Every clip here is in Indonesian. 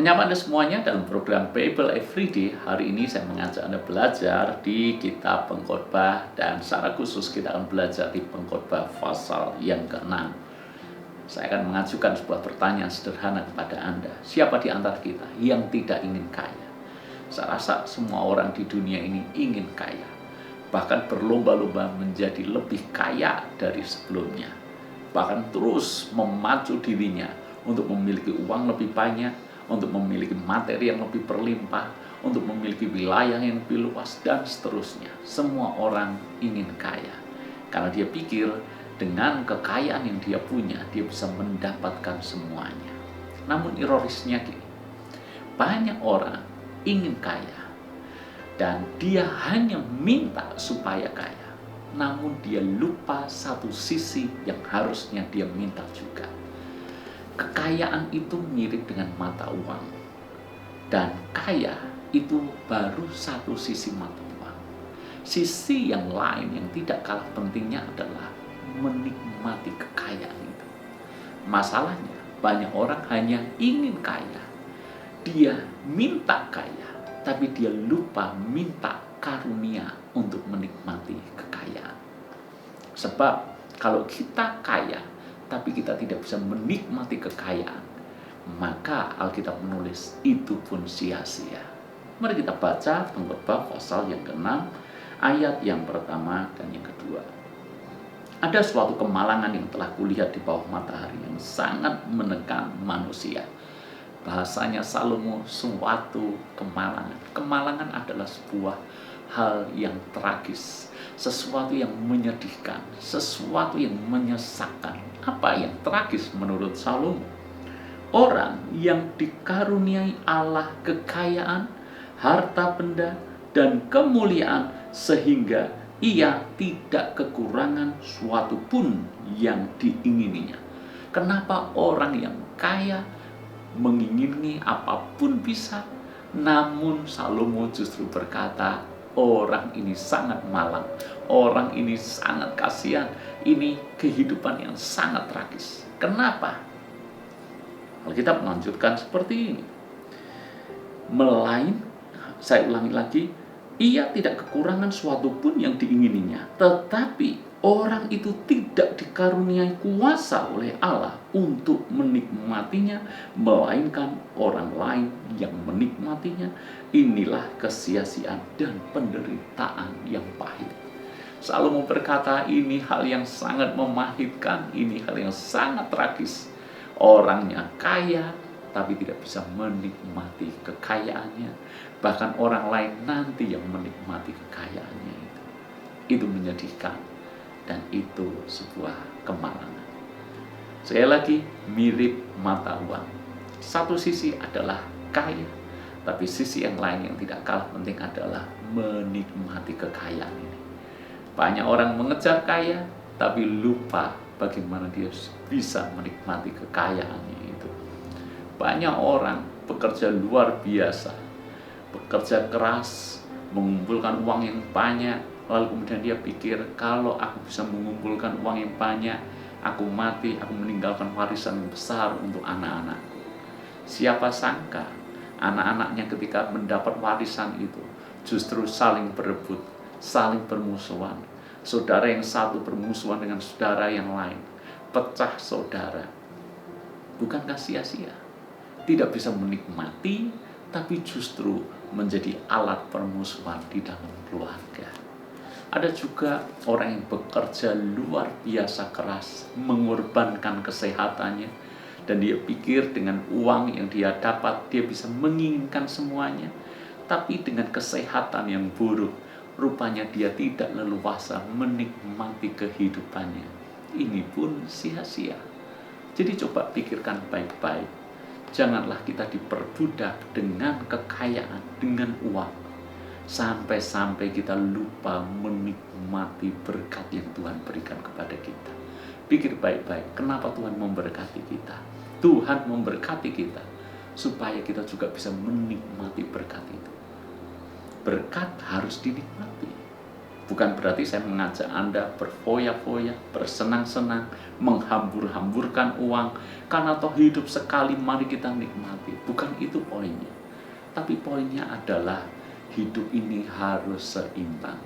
Menyapa Anda semuanya dalam program Bible Everyday. Hari ini saya mengajak Anda belajar di kitab Pengkhotbah, dan secara khusus kita akan belajar di Pengkhotbah pasal yang ke-6. Saya akan mengajukan sebuah pertanyaan sederhana kepada Anda. Siapa di antara kita yang tidak ingin kaya? Saya rasa semua orang di dunia ini ingin kaya, bahkan berlomba-lomba menjadi lebih kaya dari sebelumnya, bahkan terus memacu dirinya untuk memiliki uang lebih banyak, untuk memiliki materi yang lebih berlimpah, untuk memiliki wilayah yang lebih luas, dan seterusnya. Semua orang ingin kaya, karena dia pikir dengan kekayaan yang dia punya, dia bisa mendapatkan semuanya. Namun ironisnya gini, banyak orang ingin kaya, dan dia hanya minta supaya kaya, namun dia lupa satu sisi yang harusnya dia minta juga. Kekayaan itu mirip dengan mata uang, dan kaya itu baru satu sisi mata uang. Sisi yang lain yang tidak kalah pentingnya adalah menikmati kekayaan itu. Masalahnya, banyak orang hanya ingin kaya, dia minta kaya, tapi dia lupa minta karunia untuk menikmati kekayaan. Sebab kalau kita kaya tapi kita tidak bisa menikmati kekayaan, maka Alkitab menulis itu pun sia-sia. Mari kita baca Pengkhotbah pasal yang ke-6, ayat yang pertama dan yang kedua. Ada suatu kemalangan yang telah kulihat di bawah matahari yang sangat menekan manusia. Bahasanya Salomo, suatu kemalangan. Kemalangan adalah sebuah hal yang tragis, sesuatu yang menyedihkan, sesuatu yang menyesakkan. Apa yang tragis menurut Salomo? Orang yang dikaruniai Allah kekayaan, harta benda, dan kemuliaan sehingga ia tidak kekurangan suatu pun yang diingininya. Kenapa orang yang kaya mengingini apapun bisa, namun Salomo justru berkata, orang ini sangat malang, orang ini sangat kasihan, ini kehidupan yang sangat tragis. Kenapa? Alkitab melanjutkan seperti ini. Saya ulangi lagi, ia tidak kekurangan suatu pun yang diingininya, tetapi orang itu tidak dikaruniai kuasa oleh Allah untuk menikmatinya, melainkan orang lain yang menikmatinya. Inilah kesia-siaan dan penderitaan yang pahit. Salomo berkata, ini hal yang sangat memahitkan, ini hal yang sangat tragis. Orangnya kaya, tapi tidak bisa menikmati kekayaannya. Bahkan orang lain nanti yang menikmati kekayaannya itu. Itu menyedihkan. Dan itu sebuah kemalangan. Sekali lagi, mirip mata uang. Satu sisi adalah kaya, tapi sisi yang lain yang tidak kalah penting adalah menikmati kekayaan ini. Banyak orang mengejar kaya, tapi lupa bagaimana dia bisa menikmati kekayaannya itu. Banyak orang bekerja luar biasa, bekerja keras, mengumpulkan uang yang banyak, lalu kemudian dia pikir, kalau aku bisa mengumpulkan uang yang banyak, aku mati, aku meninggalkan warisan yang besar untuk anak-anakku. Siapa sangka anak-anaknya ketika mendapat warisan itu justru saling berebut, saling bermusuhan. Saudara yang satu bermusuhan dengan saudara yang lain, pecah saudara. Bukankah sia-sia? Tidak bisa menikmati, tapi justru menjadi alat permusuhan di dalam keluarga. Ada juga orang yang bekerja luar biasa keras, mengorbankan kesehatannya, dan dia pikir dengan uang yang dia dapat, dia bisa menginginkan semuanya. Tapi dengan kesehatan yang buruk, rupanya dia tidak leluasa menikmati kehidupannya. Ini pun sia-sia. Jadi coba pikirkan baik-baik. Janganlah kita diperbudak dengan kekayaan, dengan uang, sampai-sampai kita lupa menikmati berkat yang Tuhan berikan kepada kita. Pikir baik-baik, kenapa Tuhan memberkati kita? Tuhan memberkati kita supaya kita juga bisa menikmati berkat itu. Berkat harus dinikmati. Bukan berarti saya mengajak Anda berfoya-foya, bersenang-senang, menghambur-hamburkan uang, karena toh hidup sekali, mari kita nikmati. Bukan itu poinnya. Tapi poinnya adalah hidup ini harus seimbang.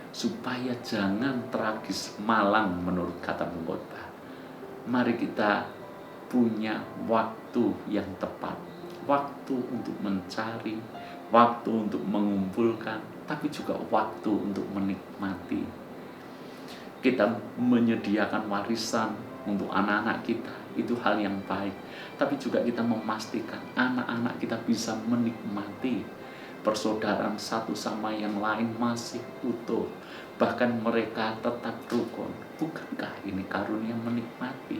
Supaya jangan tragis malang menurut kata pengkhotbah. Mari kita punya waktu yang tepat. Waktu untuk mencari, waktu untuk mengumpulkan, tapi juga waktu untuk menikmati. Kita menyediakan warisan untuk anak-anak kita, itu hal yang baik. Tapi juga kita memastikan anak-anak kita bisa menikmati persaudaraan satu sama yang lain masih utuh. Bahkan mereka tetap rukun. Bukankah ini karunia menikmati?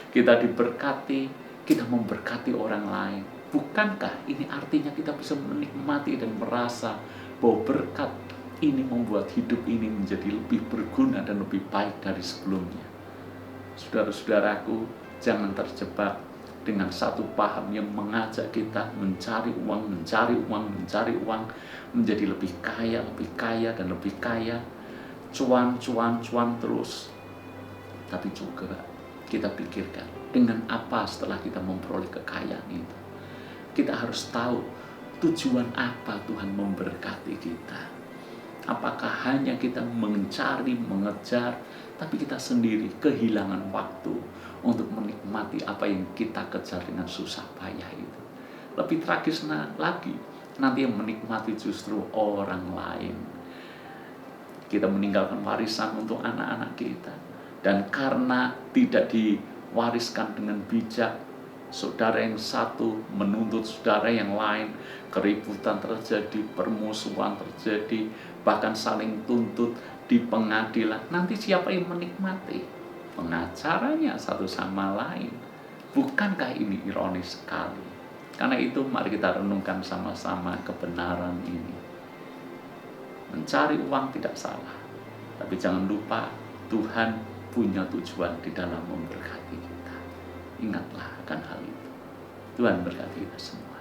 Kita diberkati, kita memberkati orang lain. Bukankah ini artinya kita bisa menikmati dan merasa bahwa berkat ini membuat hidup ini menjadi lebih berguna dan lebih baik dari sebelumnya? Saudara-saudaraku, jangan terjebak dengan satu paham yang mengajak kita mencari uang, menjadi lebih kaya, dan lebih kaya, cuan terus. Tapi juga kita pikirkan, dengan apa setelah kita memperoleh kekayaan itu? Kita harus tahu tujuan apa Tuhan memberkati kita. Apakah hanya kita mencari, mengejar, tapi kita sendiri kehilangan waktu untuk menikmati apa yang kita kejar dengan susah payah itu. Lebih tragis lagi, nanti yang menikmati justru orang lain. Kita meninggalkan warisan untuk anak-anak kita, dan karena tidak diwariskan dengan bijak, saudara yang satu menuntut saudara yang lain, keributan terjadi, permusuhan terjadi, bahkan saling tuntut di pengadilan. Nanti siapa yang menikmati? Pengacaranya satu sama lain. Bukankah ini ironis sekali? Karena itu mari kita renungkan sama-sama kebenaran ini. Mencari uang tidak salah, tapi jangan lupa Tuhan punya tujuan di dalam memberkati kita. Ingatlah akan hal itu. Tuhan berkati kita semua.